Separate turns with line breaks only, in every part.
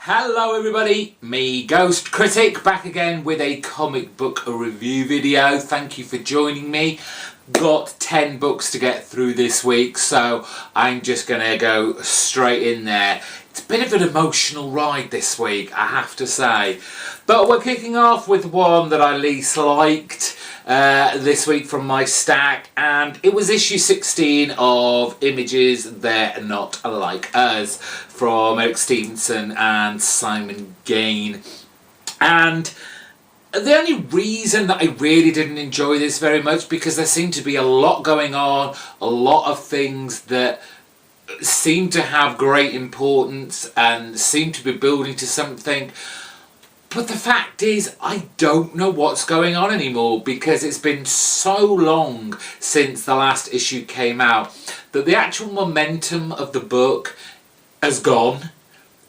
Hello everybody, me GhostCritic back again with a comic book review video. Thank you for joining me. Got 10 books to get through this week, so I'm just gonna go straight in there. It's a bit of an emotional ride this week, I have to say. But we're kicking off with one that I least liked this week from my stack, and it was issue 16 of Images They're Not Like Us from Eric Stevenson and Simon Gain. And the only reason that I really didn't enjoy this very much, because there seemed to be a lot going on, a lot of things that seemed to have great importance and seemed to be building to something. But the fact is, I don't know what's going on anymore, because it's been so long since the last issue came out that the actual momentum of the book has gone.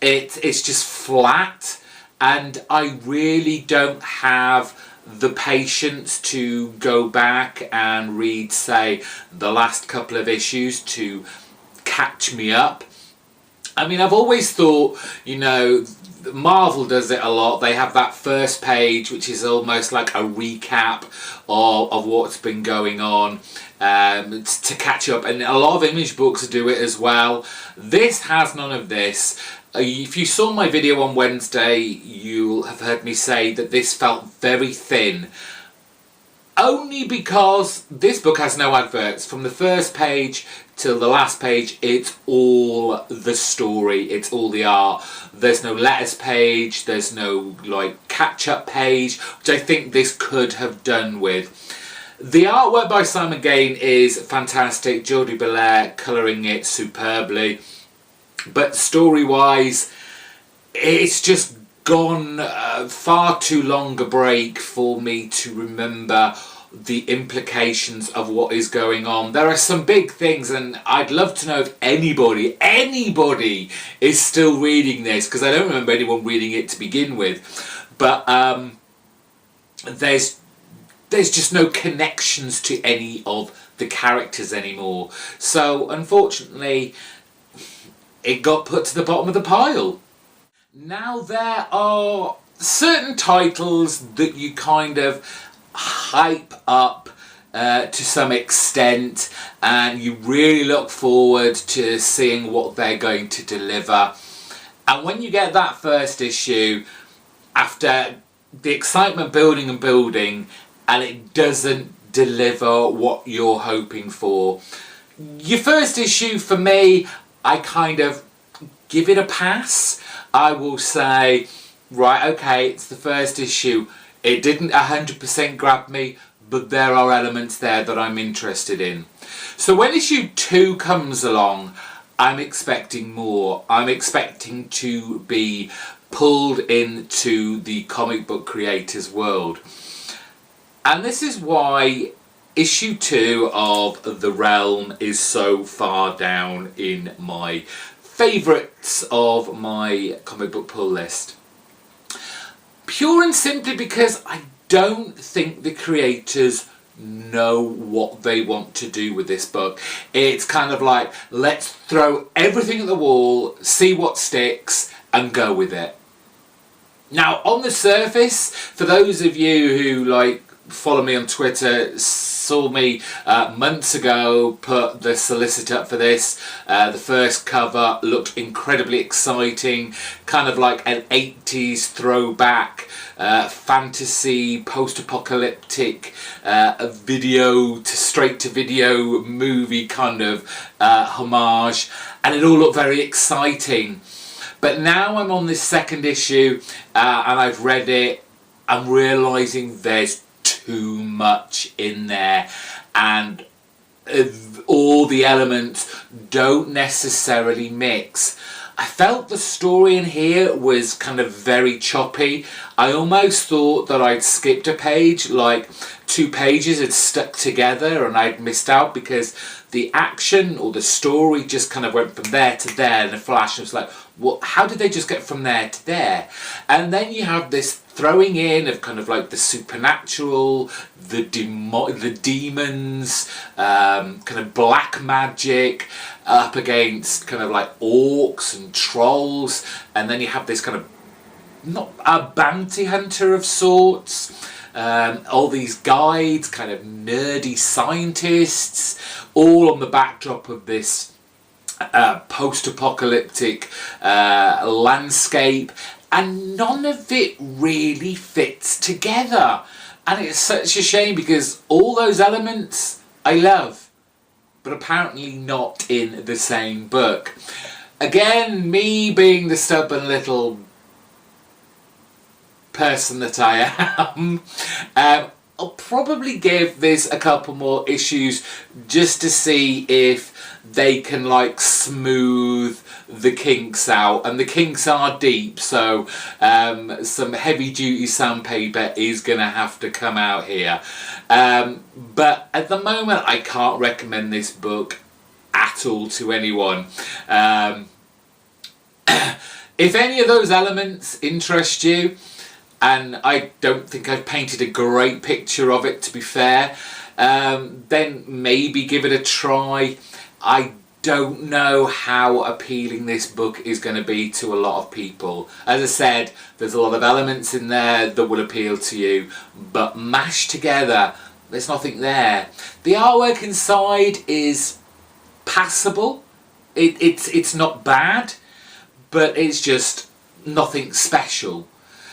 It's just flat, and I really don't have the patience to go back and read, say, the last couple of issues to catch me up. I mean, I've always thought, you know, Marvel does it a lot. They have that first page which is almost like a recap of what's been going on to catch up, and a lot of Image books do it as well. This has none of this. If you saw my video on Wednesday, you'll have heard me say that this felt very thin. Only because this book has no adverts. From the first page till the last page, it's all the story, it's all the art. There's no letters page, there's no like catch-up page, which I think this could have done with. The artwork by Simon Gain is fantastic, Jordie Bellaire colouring it superbly, but story-wise, it's just gone far too long a break for me to remember the implications of what is going on. There are some big things, and I'd love to know if anybody is still reading this, because I don't remember anyone reading it to begin with. But there's just no connections to any of the characters anymore. So unfortunately, it got put to the bottom of the pile. Now there are certain titles that you kind of hype up to some extent, and you really look forward to seeing what they're going to deliver. And when you get that first issue, after the excitement building and building, and it doesn't deliver what you're hoping for, your first issue for me, I kind of give it a pass. I will say, right, okay, it's the first issue. It didn't 100% grab me, but there are elements there that I'm interested in. So when issue 2 comes along, I'm expecting more. I'm expecting to be pulled into the comic book creators world. And this is why issue 2 of The Realm is so far down in my favourites of my comic book pull list. Pure and simply because I don't think the creators know what they want to do with this book. It's kind of like, let's throw everything at the wall, see what sticks, and go with it. Now, on the surface, for those of you who like follow me on Twitter, saw me months ago put the solicit up for this. The first cover looked incredibly exciting, kind of like an 80s throwback fantasy post-apocalyptic straight to video movie kind of homage, and it all looked very exciting. But now I'm on this second issue and I've read it, I'm realising there's too much in there, and all the elements don't necessarily mix. I felt the story in here was kind of very choppy. I almost thought that I'd skipped a page, like 2 pages had stuck together and I'd missed out, because the action or the story just kind of went from there to there in a flash. It was like, well, how did they just get from there to there? And then you have this throwing in of kind of like the supernatural, the demons, kind of black magic up against kind of like orcs and trolls, and then you have this kind of, not a bounty hunter of sorts, all these guides, kind of nerdy scientists, all on the backdrop of this post-apocalyptic landscape, and none of it really fits together. And it's such a shame, because all those elements I love, but apparently not in the same book. Again, me being the stubborn little person that I am, I'll probably give this a couple more issues just to see if they can like smooth the kinks out, and the kinks are deep, so some heavy duty sandpaper is gonna have to come out here, but at the moment I can't recommend this book at all to anyone. If any of those elements interest you, and I don't think I've painted a great picture of it, to be fair, then maybe give it a try. I don't know how appealing this book is going to be to a lot of people. As I said, there's a lot of elements in there that will appeal to you, but mashed together, there's nothing there. The artwork inside is passable. It's not bad, but it's just nothing special.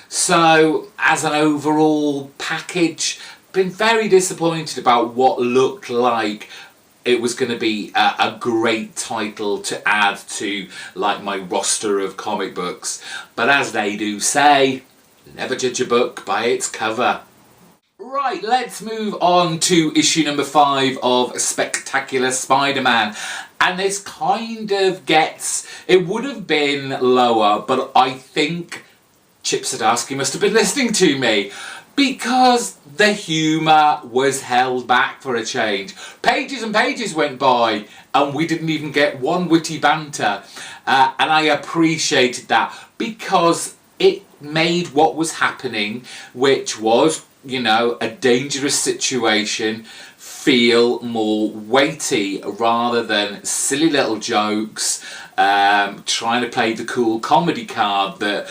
So, as an overall package, been very disappointed about what looked like it was going to be a great title to add to like my roster of comic books. But as they do say, never judge a book by its cover. Right, let's move on to issue number 5 of Spectacular Spider-Man. And this kind of gets, it would have been lower, but I think Chip Zdarsky must have been listening to me, because the humour was held back for a change. Pages and pages went by and we didn't even get one witty banter, and I appreciated that, because it made what was happening, which was, you know, a dangerous situation, feel more weighty rather than silly little jokes, trying to play the cool comedy card that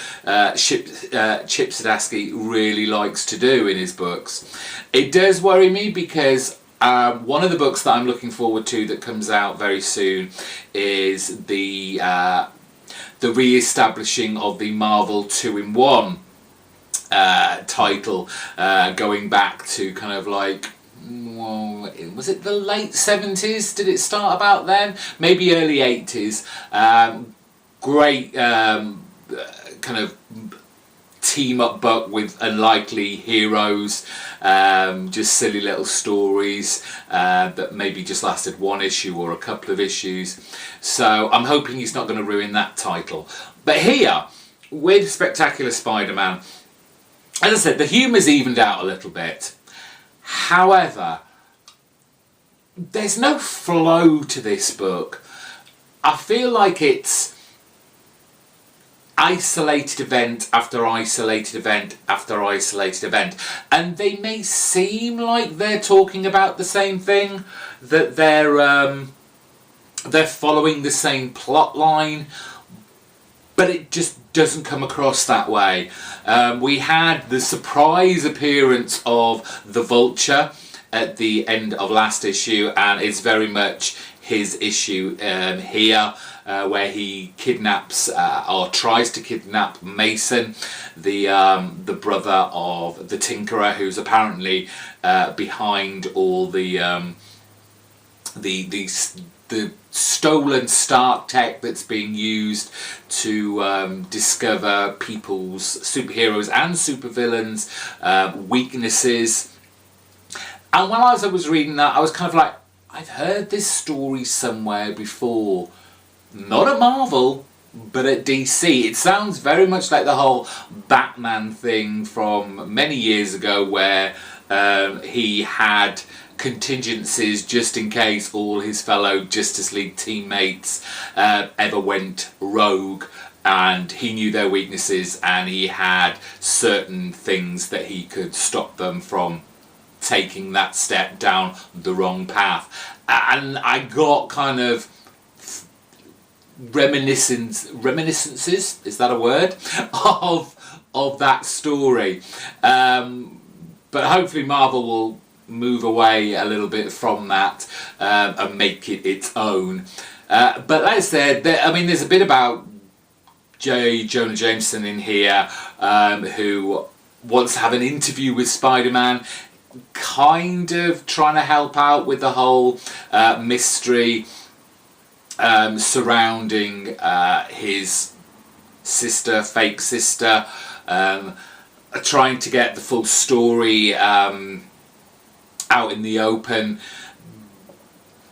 Chip Zdarsky really likes to do in his books. It does worry me, because one of the books that I'm looking forward to that comes out very soon is the re-establishing of the Marvel 2-in-1 title, going back to kind of like, well, was it the late 70s? Did it start about then? Maybe early 80s. Great kind of team up book with unlikely heroes, just silly little stories that maybe just lasted one issue or a couple of issues. So I'm hoping he's not going to ruin that title. But here, with Spectacular Spider-Man, as I said, the humour's evened out a little bit. However, there's no flow to this book. I feel like it's isolated event after isolated event after isolated event, and they may seem like they're talking about the same thing, that they're following the same plot line, but it just doesn't come across that way. We had the surprise appearance of the Vulture at the end of last issue, and it's very much his issue here, where he kidnaps or tries to kidnap Mason, the brother of the Tinkerer, who's apparently behind all the stolen Stark tech that's being used to discover people's superheroes and supervillains weaknesses. And when I was reading that, I was kind of like, I've heard this story somewhere before. Not at Marvel, but at DC. It sounds very much like the whole Batman thing from many years ago, where he had contingencies just in case all his fellow Justice League teammates ever went rogue, and he knew their weaknesses, and he had certain things that he could stop them from taking that step down the wrong path. And I got kind of reminiscences, is that a word, of that story, but hopefully Marvel will move away a little bit from that and make it its own. But like I said, I mean, there's a bit about J. Jonah Jameson in here, who wants to have an interview with Spider-Man, kind of trying to help out with the whole mystery surrounding his sister, fake sister, trying to get the full story out in the open.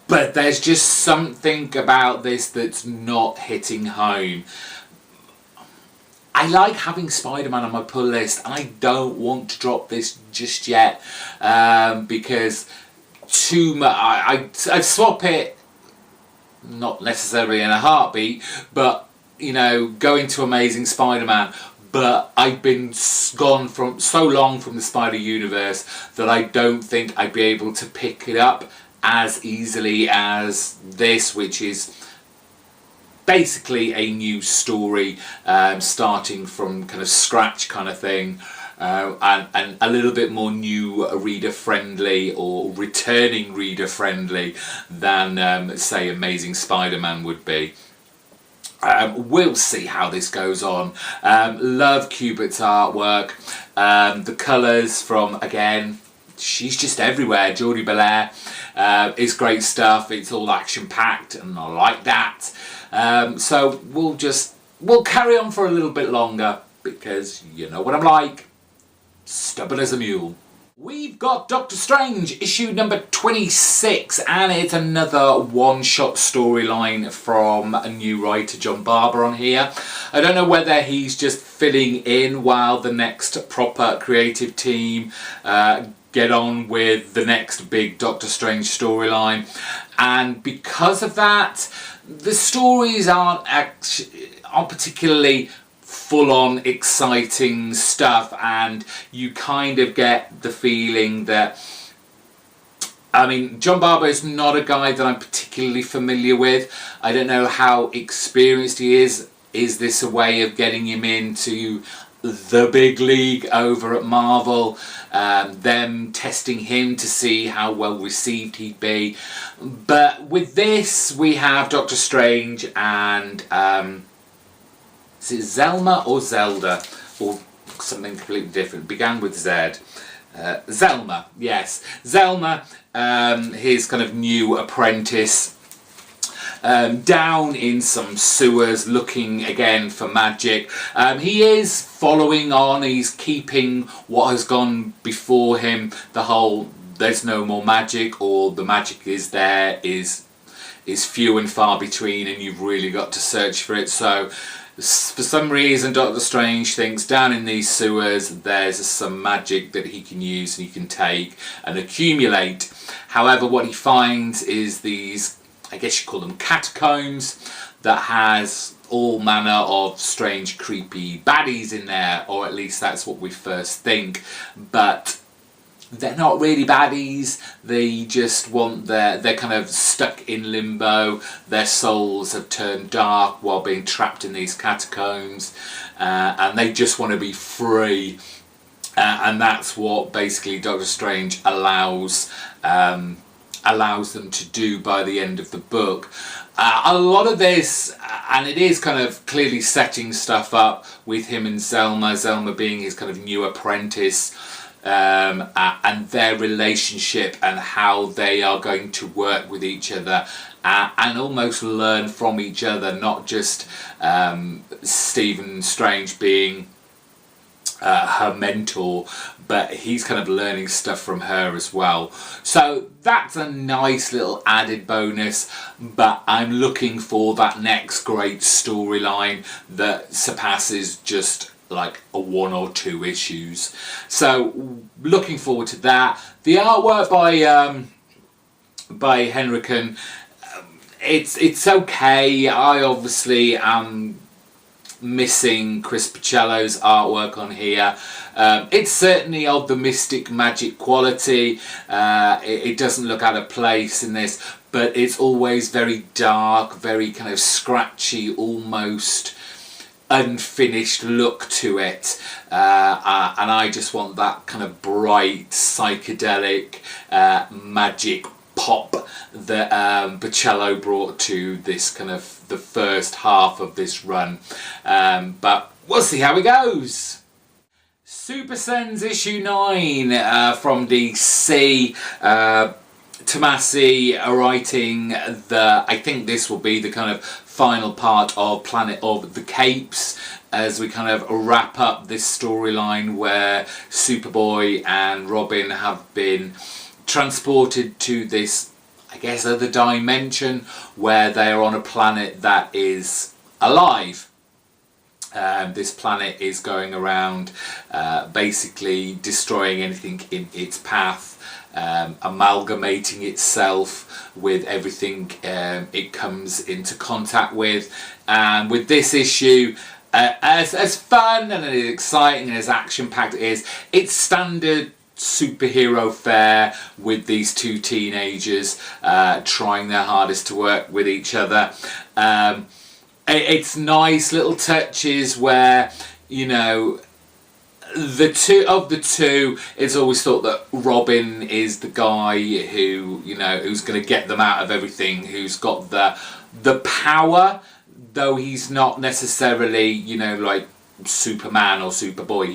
But there's just something about this that's not hitting home. I like having Spider-Man on my pull list, and I don't want to drop this just yet, because too much. I'd swap it, not necessarily in a heartbeat, but you know, going to Amazing Spider-Man. But I've been gone from so long from the Spider Universe that I don't think I'd be able to pick it up as easily as this, which is basically a new story, starting from kind of scratch kind of thing, and a little bit more new reader friendly, or returning reader friendly, than say Amazing Spider-Man would be. We'll see how this goes on. Love Kubert's artwork. The colours from, again, she's just everywhere. Geordie Belair is great stuff. It's all action packed, and I like that. So we'll carry on for a little bit longer, because you know what I'm like, stubborn as a mule. We've got Doctor Strange, issue number 26, and it's another one-shot storyline from a new writer, John Barber, on here. I don't know whether he's just filling in while the next proper creative team get on with the next big Doctor Strange storyline, and because of that, the stories aren't particularly full-on exciting stuff, and you kind of get the feeling that, I mean, John Barber is not a guy that I'm particularly familiar with. I don't know how experienced he is. Is this a way of getting him into the big league over at Marvel, them testing him to see how well received he'd be? But with this, we have Doctor Strange and is it Zelma or Zelda, or something completely different? Began with Z. Zelma, yes. Zelma, his kind of new apprentice, down in some sewers looking again for magic. He is following on, he's keeping what has gone before him, the whole there's no more magic, or the magic is there, is few and far between, and you've really got to search for it. So for some reason Doctor Strange thinks down in these sewers there's some magic that he can use and he can take and accumulate. However, what he finds is these, I guess you call them catacombs, that has all manner of strange creepy baddies in there, or at least that's what we first think, but they're not really baddies. They just want they're kind of stuck in limbo. Their souls have turned dark while being trapped in these catacombs, and they just want to be free. And that's what basically Doctor Strange allows them to do by the end of the book. A lot of this, and it is kind of clearly setting stuff up with him and Zelma being his kind of new apprentice, and their relationship and how they are going to work with each other, and almost learn from each other, not just Stephen Strange being her mentor, but he's kind of learning stuff from her as well. So that's a nice little added bonus, but I'm looking for that next great storyline that surpasses just like a 1 or 2 issues. So looking forward to that. The artwork by Henriksen, it's okay. I obviously am missing Chris Picciello's artwork on here. It's certainly of the mystic magic quality. It doesn't look out of place in this, but it's always very dark, very kind of scratchy, almost unfinished look to it, and I just want that kind of bright psychedelic magic pop that Picciello brought to this kind of the first half of this run, but we'll see how it goes. Super Sens issue 9 from DC. Tomasi writing I think this will be the kind of final part of Planet of the Capes, as we kind of wrap up this storyline where Superboy and Robin have been transported to this, I guess, other dimension where they are on a planet that is alive. This planet is going around basically destroying anything in its path, amalgamating itself with everything it comes into contact with. And with this issue, as fun and as exciting and as action-packed it is, it's standard superhero fare with these 2 teenagers trying their hardest to work with each other. It's nice little touches where, you know, the two, it's always thought that Robin is the guy who, you know, who's going to get them out of everything, who's got the power, though he's not necessarily, you know, like Superman or Superboy.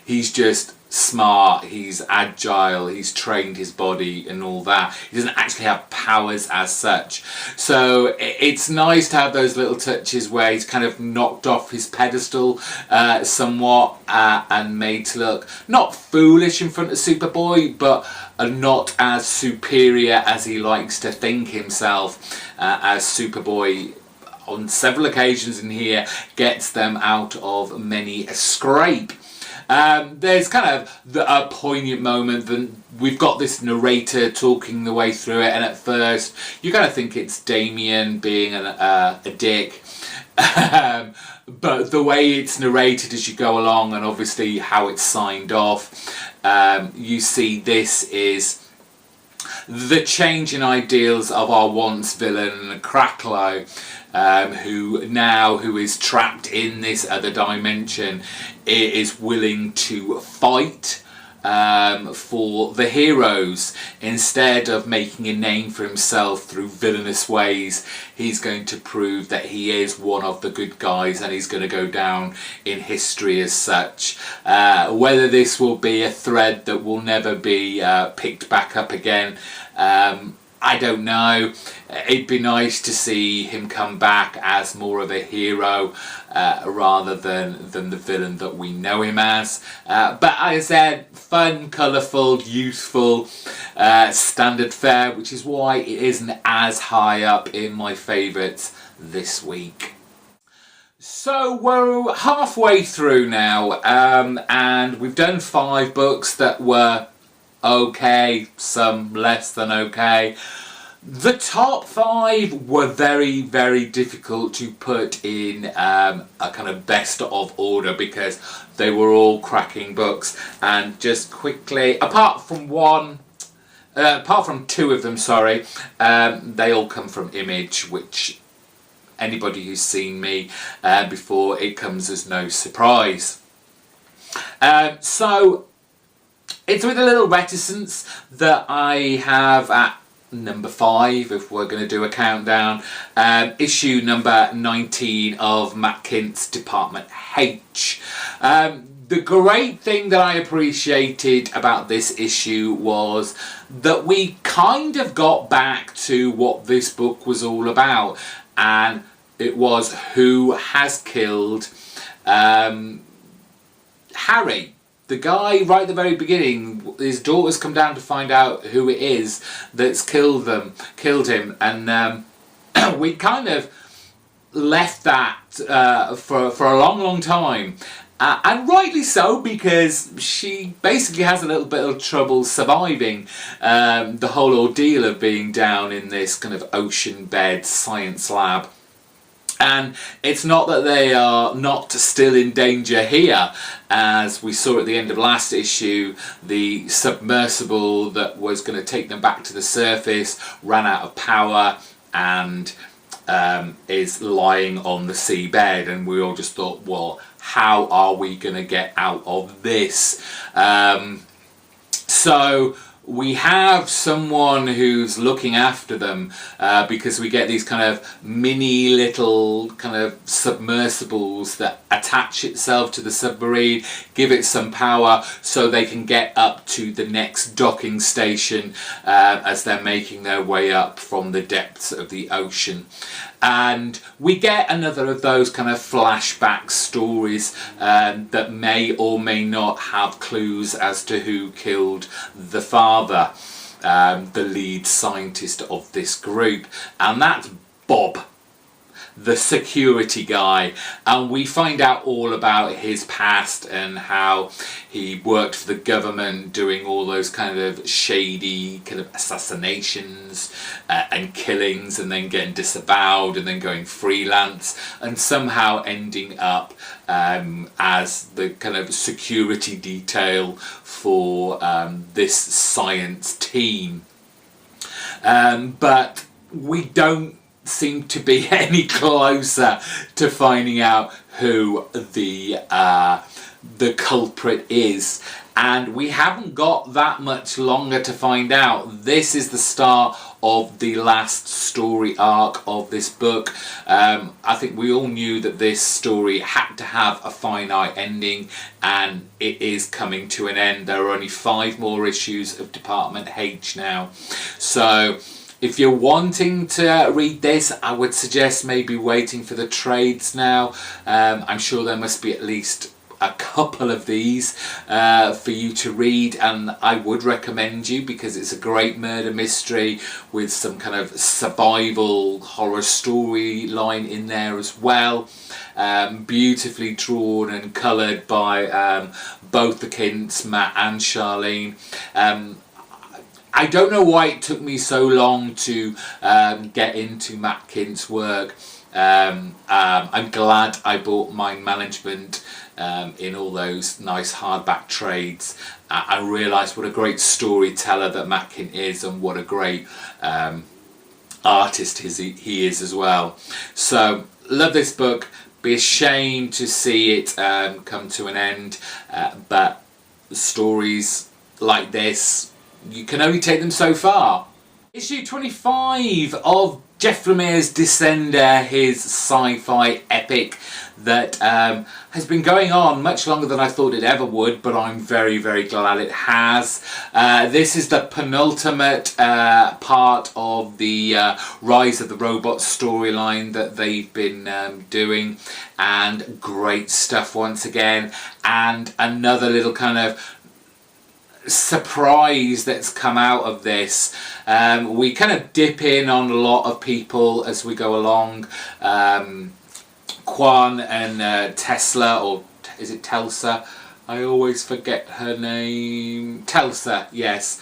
He's just smart, he's agile, he's trained his body and all that. He doesn't actually have powers as such. So it's nice to have those little touches where he's kind of knocked off his pedestal somewhat and made to look not foolish in front of Superboy, but not as superior as he likes to think himself, as Superboy on several occasions in here gets them out of many a scrape. There's kind of a poignant moment that we've got this narrator talking the way through it, and at first you kind of think it's Damien being a dick, but the way it's narrated as you go along, and obviously how it's signed off, you see this is the change in ideals of our once villain Cracklow, who is trapped in this other dimension, is willing to fight for the heroes. Instead of making a name for himself through villainous ways, he's going to prove that he is one of the good guys, and he's going to go down in history as such. Whether this will be a thread that will never be picked back up again, I don't know. It'd be nice to see him come back as more of a hero rather than the villain that we know him as. But as I said, fun, colourful, youthful, standard fare, which is why it isn't as high up in my favourites this week. So we're halfway through now, and we've done 5 books that were okay, some less than okay. The top 5 were very, very difficult to put in a kind of best of order because they were all cracking books. And just quickly, apart from 2 of them, sorry, they all come from Image, which anybody who's seen me before, it comes as no surprise. So it's with a little reticence that I have at number 5, if we're going to do a countdown, issue number 19 of Matt Kint's Department H. The great thing that I appreciated about this issue was that we kind of got back to what this book was all about, and it was who has killed Harry. The guy right at the very beginning, his daughters come down to find out who it is that's killed him, and we kind of left that for a long time, And rightly so, because she basically has a little bit of trouble surviving the whole ordeal of being down in this kind of ocean bed science lab. And it's not that they are not still in danger here. As we saw at the end of last issue, the submersible that was going to take them back to the surface ran out of power and is lying on the seabed, and we all just thought, well, how are we going to get out of this? So we have someone who's looking after them, because we get these kind of mini little kind of submersibles that attach itself to the submarine, give it some power so they can get up to the next docking station as they're making their way up from the depths of the ocean. And we get another of those kind of flashback stories that may or may not have clues as to who killed the father, the lead scientist of this group, and that's Bob, the security guy. And we find out all about his past and how he worked for the government doing all those kind of shady kind of assassinations and killings, and then getting disavowed and then going freelance and somehow ending up as the kind of security detail for this science team. But we don't seem to be any closer to finding out who the culprit is, and we haven't got that much longer to find out. This is the start of the last story arc of this book. I think we all knew that this story had to have a finite ending, and it is coming to an end. There are only 5 more issues of Department H now, so if you're wanting to read this, I would suggest maybe waiting for the trades now. I'm sure there must be at least a couple of these for you to read, and I would recommend you, because it's a great murder mystery with some kind of survival horror storyline in there as well. Beautifully drawn and coloured by both the Kints, Matt and Charlene. I don't know why it took me so long to get into Matt Kint's work. I'm glad I bought Mind Management in all those nice hardback trades. I realised what a great storyteller that Matt Kint is, and what a great artist he is as well. So, love this book. Be ashamed to see it come to an end, but stories like this, you can only take them so far. Issue 25 of Jeff Lemire's Descender, his sci-fi epic that has been going on much longer than I thought it ever would, but I'm very, very glad it has. This is the penultimate part of the Rise of the Robots storyline that they've been doing, and great stuff once again, and another little kind of surprise that's come out of this. We kind of dip in on a lot of people as we go along. Quan and Tesla, or is it Telsa? I always forget her name. Telsa, yes.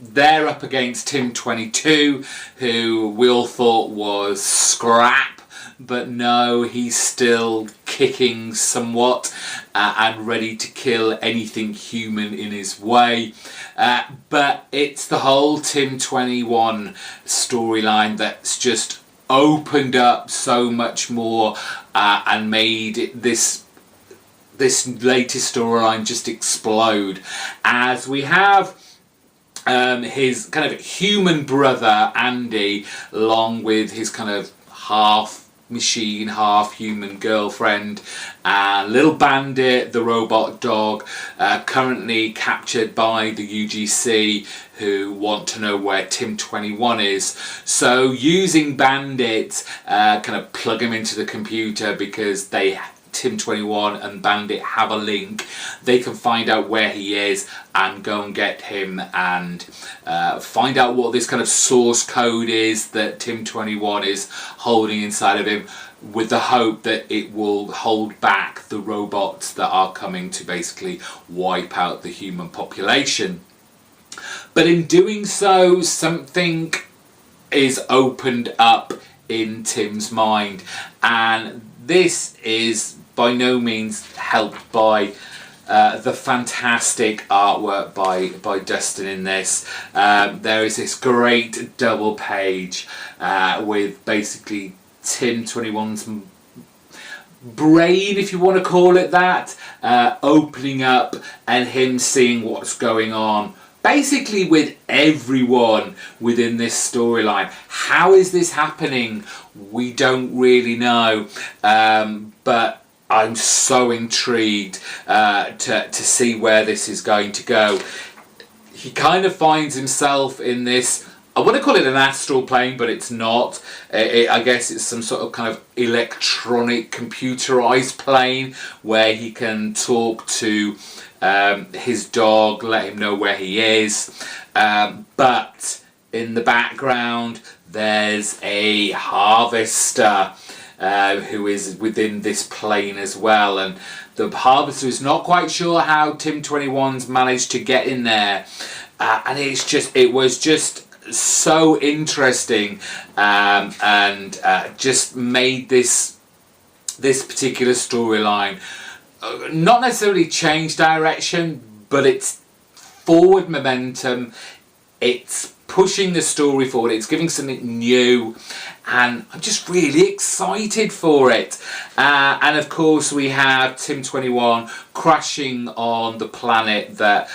They're up against Tim 22, who we all thought was scrap, but no, he's still kicking somewhat and ready to kill anything human in his way. But it's the whole Tim 21 storyline that's just opened up so much more and made this latest storyline just explode, as we have his kind of human brother Andy, along with his kind of half machine, half human girlfriend, Little Bandit, the robot dog, currently captured by the UGC, who want to know where Tim 21 is. So using Bandit, kind of plug him into the computer, because they Tim 21 and Bandit have a link, they can find out where he is and go and get him and find out what this kind of source code is that Tim 21 is holding inside of him, with the hope that it will hold back the robots that are coming to basically wipe out the human population. But in doing so, something is opened up in Tim's mind, and this is by no means helped by the fantastic artwork by Dustin in this. There is this great double page with basically Tim 21's brain, if you want to call it that, opening up and him seeing what's going on basically with everyone within this storyline. How is this happening? We don't really know, but I'm so intrigued to see where this is going to go. He kind of finds himself in this, I want to call it an astral plane, but it's not. I guess it's some sort of kind of electronic computerized plane where he can talk to his dog, let him know where he is, but in the background there's a harvester who is within this plane as well, and the harvester is not quite sure how Tim 21's managed to get in there, and it was just so interesting, and just made this particular storyline not necessarily change direction, but it's forward momentum. It's pushing the story forward. It's giving something new, and I'm just really excited for it. And of course we have Tim 21 crashing on the planet that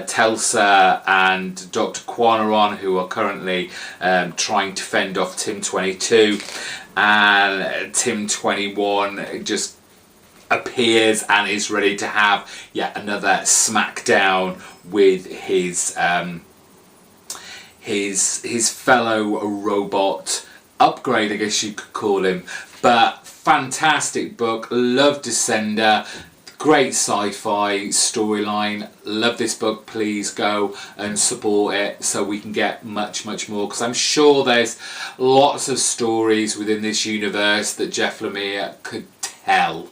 Telsa and Dr. Kwan are on, who are currently trying to fend off Tim 22, and Tim 21 just appears and is ready to have yet another smackdown with his fellow robot upgrade, I guess you could call him. But fantastic book, love Descender, great sci-fi storyline, love this book. Please go and support it so we can get much more, because I'm sure there's lots of stories within this universe that Jeff Lemire could tell.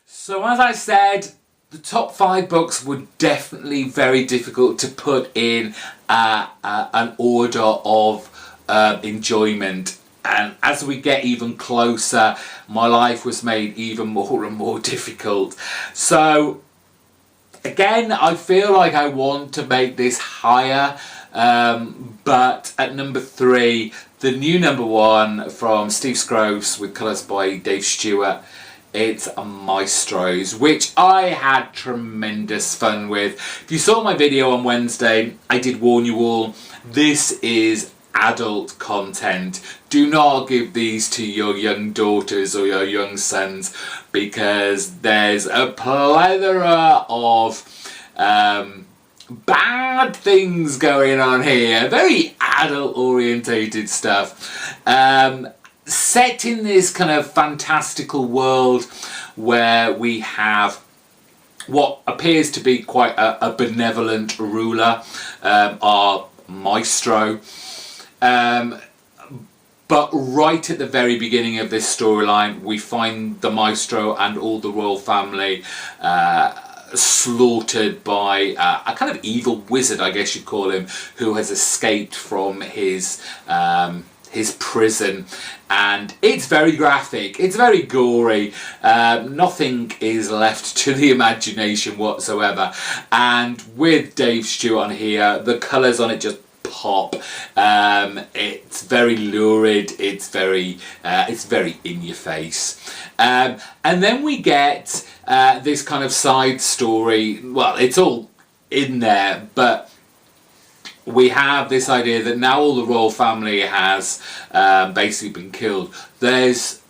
So as I said, the top 5 books were definitely very difficult to put in an order of enjoyment, and as we get even closer, my life was made even more and more difficult. So again, I feel like I want to make this higher, but at number 3, the new number 1 from Steve Scroggs with colours by Dave Stewart, it's Maestros, which I had tremendous fun with. If you saw my video on Wednesday, I did warn you all, this is adult content. Do not give these to your young daughters or your young sons, because there's a plethora of bad things going on here. Very adult orientated stuff. Set in this kind of fantastical world where we have what appears to be quite a benevolent ruler, our maestro. But right at the very beginning of this storyline, we find the maestro and all the royal family slaughtered by a kind of evil wizard, I guess you'd call him, who has escaped from his prison, and it's very graphic, it's very gory, nothing is left to the imagination whatsoever, and with Dave Stewart on here, the colours on it just pop. It's very lurid, it's very in your face, and then we get this kind of side story. Well, it's all in there, but we have this idea that now all the royal family has basically been killed. There's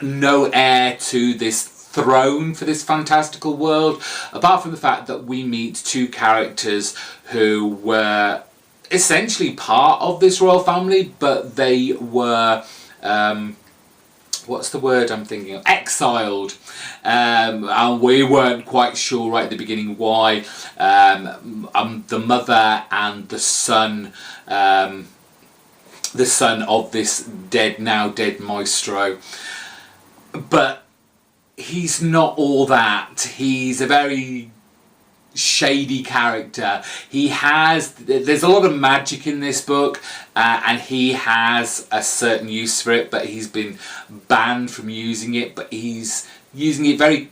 no heir to this throne for this fantastical world, apart from the fact that we meet 2 characters who were essentially part of this royal family, but they were what's the word I'm thinking of? Exiled. And we weren't quite sure right at the beginning why. The mother and the son of this now dead maestro. But he's not all that. He's a very shady character. There's a lot of magic in this book, and he has a certain use for it, but he's been banned from using it. But he's using it very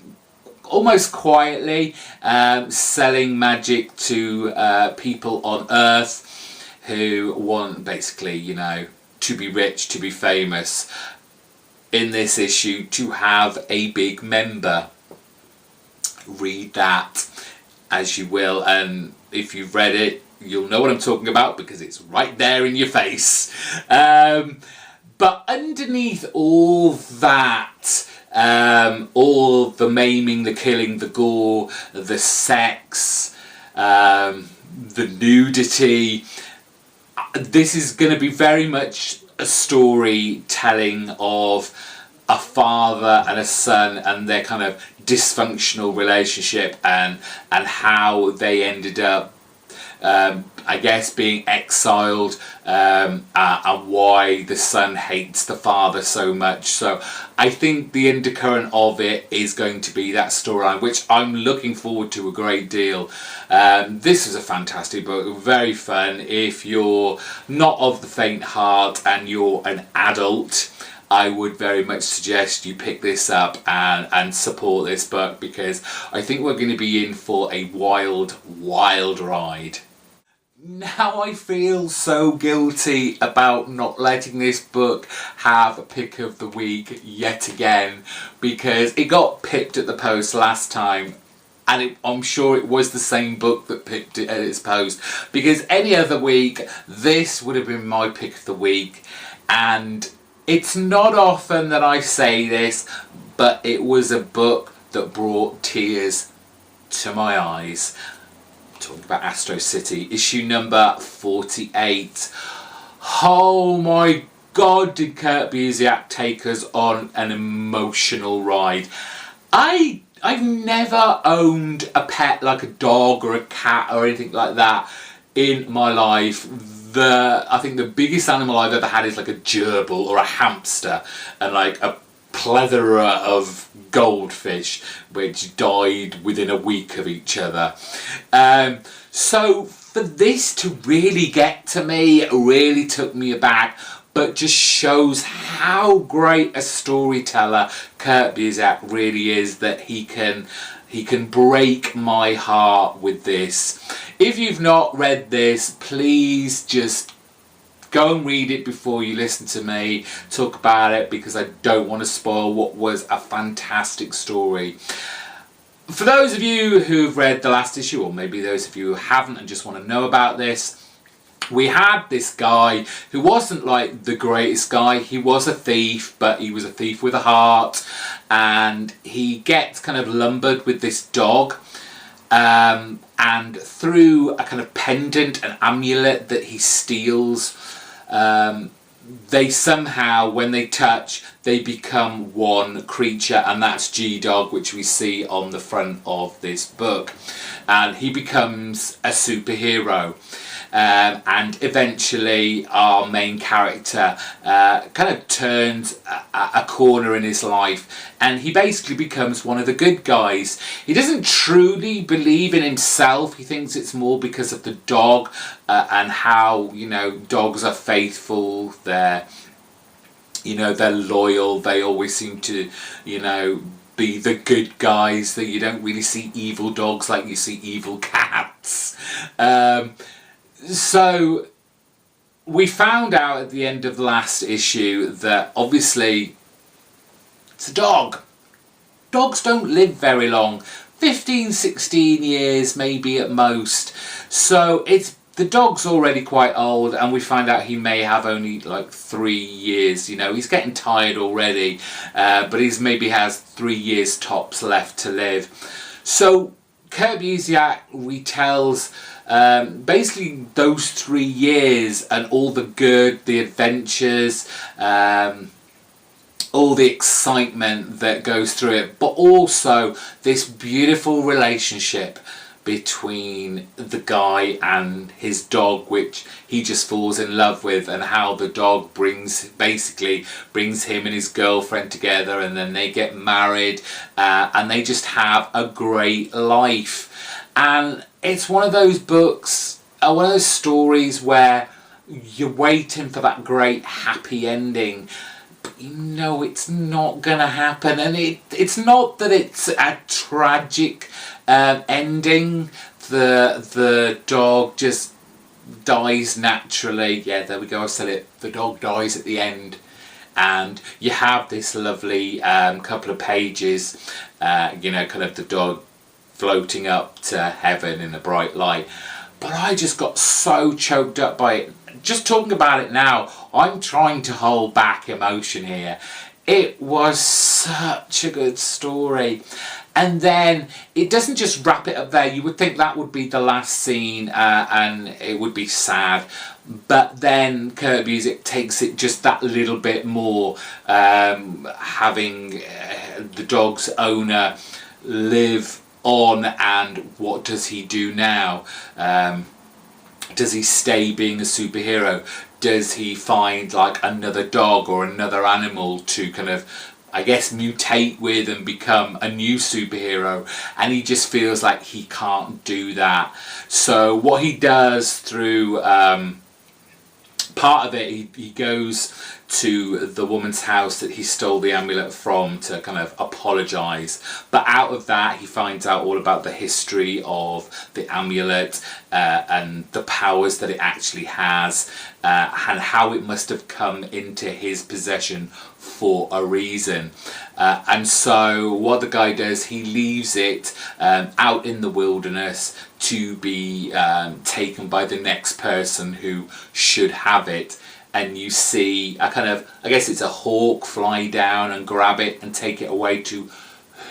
almost quietly, selling magic to people on Earth who want basically, you know, to be rich, to be famous. In this issue, to have a big member. Read that as you will, and if you've read it, you'll know what I'm talking about because it's right there in your face. But underneath all that, all the maiming, the killing, the gore, the sex, the nudity, this is going to be very much a story telling of a father and a son and their kind of dysfunctional relationship, and how they ended up I guess being exiled, and why the son hates the father so much. So I think the undercurrent of it is going to be that storyline, which I'm looking forward to a great deal. This is a fantastic book, very fun. If you're not of the faint heart and you're an adult, I would very much suggest you pick this up and support this book, because I think we're going to be in for a wild, wild ride. Now I feel so guilty about not letting this book have a pick of the week yet again, because it got picked at the post last time, and I'm sure it was the same book that picked it at its post, because any other week this would have been my pick of the week. And it's not often that I say this, but it was a book that brought tears to my eyes. Talking about Astro City, issue number 48. Oh my God, did Kurt Busiek take us on an emotional ride. I've never owned a pet like a dog or a cat or anything like that in my life. I think the biggest animal I've ever had is like a gerbil or a hamster, and like a plethora of goldfish which died within a week of each other. So for this to really get to me, it really took me aback, but just shows how great a storyteller Kurt Busiek really is, that he can break my heart with this. If you've not read this, please just go and read it before you listen to me talk about it, because I don't want to spoil what was a fantastic story. For those of you who've read the last issue, or maybe those of you who haven't and just want to know about this, we had this guy who wasn't like the greatest guy. He was a thief, but he was a thief with a heart, and he gets kind of lumbered with this dog, and through a kind of pendant, an amulet that he steals, they somehow, when they touch, they become one creature, and that's G-Dog, which we see on the front of this book. And he becomes a superhero. And eventually our main character kind of turns a corner in his life, and he basically becomes one of the good guys. He doesn't truly believe in himself. He thinks it's more because of the dog, and how, you know, dogs are faithful, they're loyal, they always seem to, be the good guys, that you don't really see evil dogs like you see evil cats. So we found out at the end of the last issue that obviously it's a dog. Dogs don't live very long, 15, 16 years maybe at most. So the dog's already quite old, and we find out he may have only like 3 years. He's getting tired already, but he's maybe has 3 years tops left to live. So Kurt Busiek retells basically those 3 years and all the good, the adventures, all the excitement that goes through it, but also this beautiful relationship between the guy and his dog, which he just falls in love with, and how the dog basically brings him and his girlfriend together, and then they get married, and they just have a great life. And it's one of those books, one of those stories where you're waiting for that great happy ending, but you know it's not gonna happen. And it's not that it's a tragic ending. The dog just dies naturally. Yeah, there we go, I said it. The dog dies at the end, and you have this lovely couple of pages, you know, kind of the dog floating up to heaven in a bright light. But I just got so choked up by it. Just talking about it now, I'm trying to hold back emotion here. It was such a good story. And then it doesn't just wrap it up there. You would think that would be the last scene, and it would be sad. But then Kurt Busiek takes it just that little bit more, having the dog's owner live on, and what does he do now? Does he stay being a superhero? Does he find like another dog or another animal to kind of, I guess, mutate with and become a new superhero? And he just feels like he can't do that. So what he does through part of it, he goes to the woman's house that he stole the amulet from to kind of apologise. But out of that, he finds out all about the history of the amulet, and the powers that it actually has, and how it must have come into his possession for a reason. And so what the guy does, he leaves it out in the wilderness to be taken by the next person who should have it. And you see a kind of, I guess it's a hawk, fly down and grab it and take it away to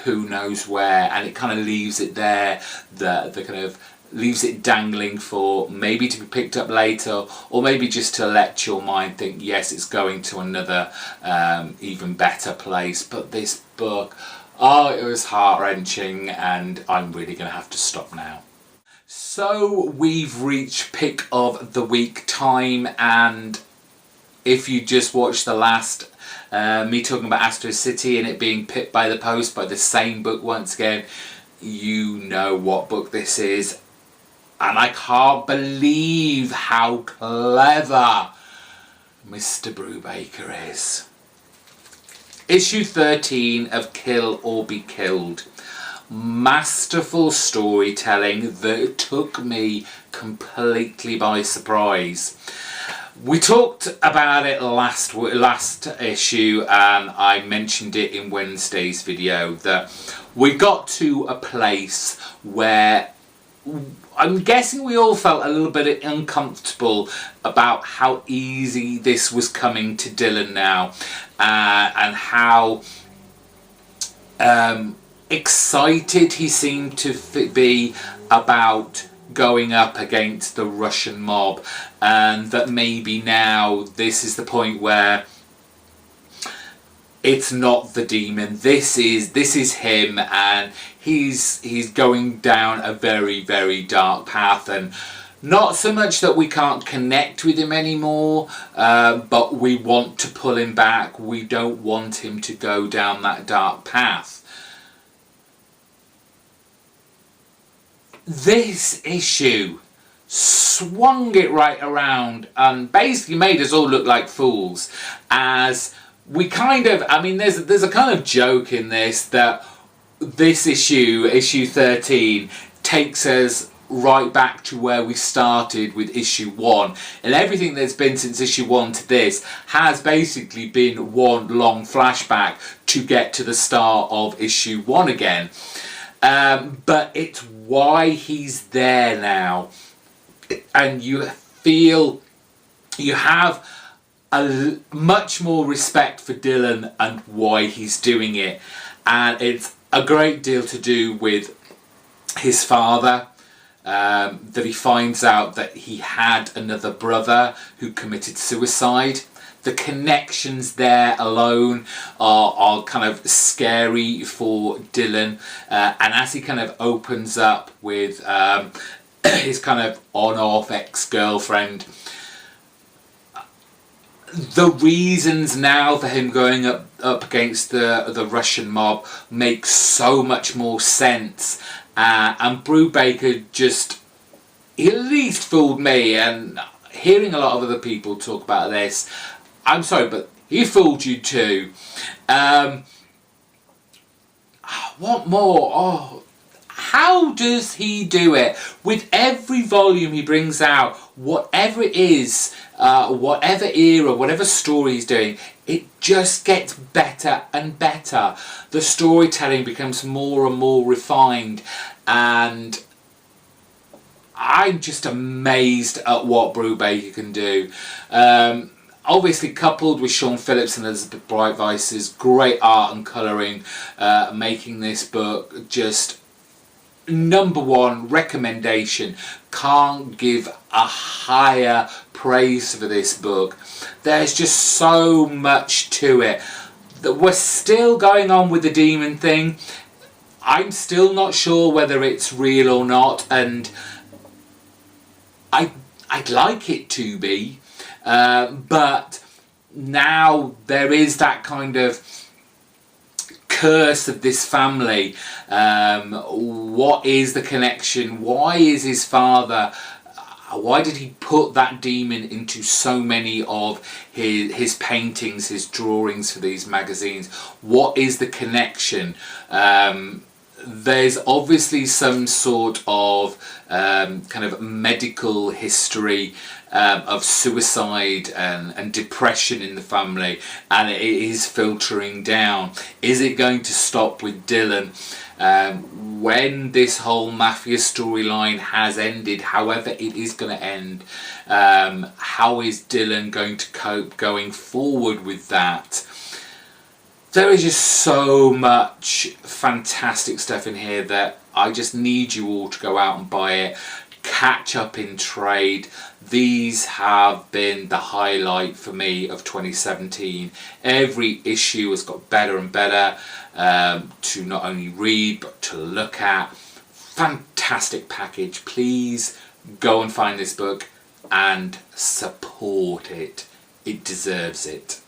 who knows where, and it kind of leaves it there, the kind of leaves it dangling for maybe to be picked up later, or maybe just to let your mind think, yes, it's going to another even better place. But this book, oh, it was heart-wrenching, and I'm really going to have to stop now. So we've reached pick of the week time, and if you just watched the last me talking about Astro City and it being picked by the post by the same book once again, you know what book this is. And I can't believe how clever Mr. Brubaker is. Issue 13 of Kill or Be Killed. Masterful storytelling that took me completely by surprise. We talked about it last issue, and I mentioned it in Wednesday's video, that we got to a place where I'm guessing we all felt a little bit uncomfortable about how easy this was coming to Dylan now, and how excited he seemed to be about going up against the Russian mob, and that maybe now this is the point where it's not the demon, this is him, and he's going down a very, very dark path. And not so much that we can't connect with him anymore, but we want to pull him back. We don't want him to go down that dark path. This issue swung it right around and basically made us all look like fools, as we kind of, I mean, there's a kind of joke in this that this issue 13, takes us right back to where we started with issue 1, and everything that's been since issue 1 to this has basically been one long flashback to get to the start of issue 1 again. But it's why he's there now, and you feel you have a much more respect for Dylan and why he's doing it, and it's a great deal to do with his father, that he finds out that he had another brother who committed suicide. the connections there alone are kind of scary for Dylan, and as he kind of opens up with his kind of on-off ex-girlfriend, the reasons now for him going up against the Russian mob make so much more sense, and Brubaker just, he at least fooled me, and hearing a lot of other people talk about this, I'm sorry, but he fooled you too. What more? Oh, how does he do it? With every volume he brings out, whatever it is, whatever era, whatever story he's doing, it just gets better and better. The storytelling becomes more and more refined, and I'm just amazed at what Brubaker can do. Obviously coupled with Sean Phillips and Elizabeth Brightvice's great art and colouring, making this book just #1 recommendation. Can't give a higher praise for this book. There's just so much to it. We're still going on with the demon thing. I'm still not sure whether it's real or not, and I'd like it to be, but now there is that kind of curse of this family. What is the connection? Why is his father, why did he put that demon into so many of his paintings, his drawings for these magazines? What is the connection? There's obviously some sort of kind of medical history of suicide and depression in the family, and it is filtering down. Is it going to stop with Dylan? When this whole mafia storyline has ended, however it is going to end, how is Dylan going to cope going forward with that? There is just so much fantastic stuff in here that I just need you all to go out and buy it. Catch up in trade. These have been the highlight for me of 2017. Every issue has got better and better to not only read but to look at. Fantastic package. Please go and find this book and support it. It deserves it.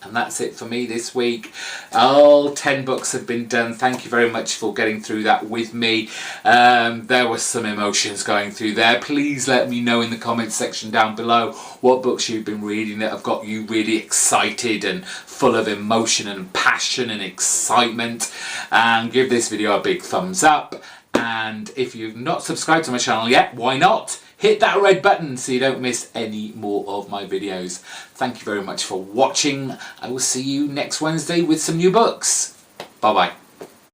And that's it for me this week. All 10 books have been done. Thank you very much for getting through that with me. There were some emotions going through there. Please let me know in the comments section down below what books you've been reading that have got you really excited and full of emotion and passion and excitement. And give this video a big thumbs up. And if you've not subscribed to my channel yet, why not? Hit that red button so you don't miss any more of my videos. Thank you very much for watching. I will see you next Wednesday with some new books. Bye bye.